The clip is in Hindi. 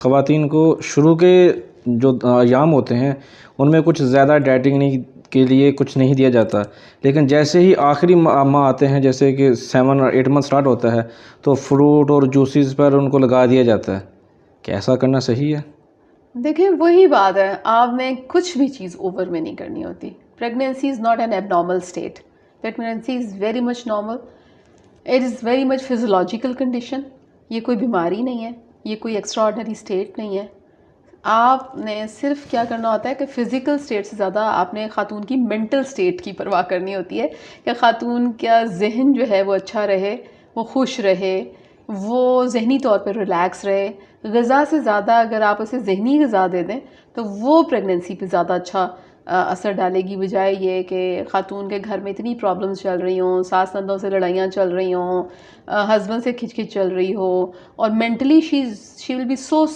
ख़वातीन को शुरू के जो अयाम होते हैं उनमें कुछ ज़्यादा डाइटिंग नहीं के लिए कुछ नहीं दिया जाता, लेकिन जैसे ही आखिरी माह आते हैं, जैसे कि 7 और 8 मंथ स्टार्ट होता है, तो फ्रूट और जूसेस पर उनको लगा दिया जाता है। क्या ऐसा करना सही है? देखिए वही बात है, आपने कुछ भी चीज़ ओवर में नहीं करनी होती। Pregnancy is not an abnormal state, pregnancy is very much normal, it is very much physiological condition. ये कोई बीमारी नहीं है, ये कोई एक्स्ट्रा ऑर्डिनरी स्टेट नहीं है। आपने सिर्फ क्या करना होता है कि फ़िज़िकल स्टेट से ज़्यादा आपने ख़ातून की मेंटल स्टेट की परवाह करनी होती है कि ख़ातून का ज़हन जो है वो अच्छा रहे, वो खुश रहे, वो ज़हनी तौर पे रिलैक्स रहे। ग़िज़ा से ज़्यादा अगर आप उसे ज़हनी ग़िज़ा दे दें तो वो प्रेगनेंसी पे ज़्यादा अच्छा असर डालेगी, बजाय ये कि ख़ातून के घर में इतनी प्रॉब्लम्स चल रही हों, सास नंदों से लड़ाइयाँ चल रही हों, हस्बैंड से खिच-खिच चल रही हो और mentally she will be so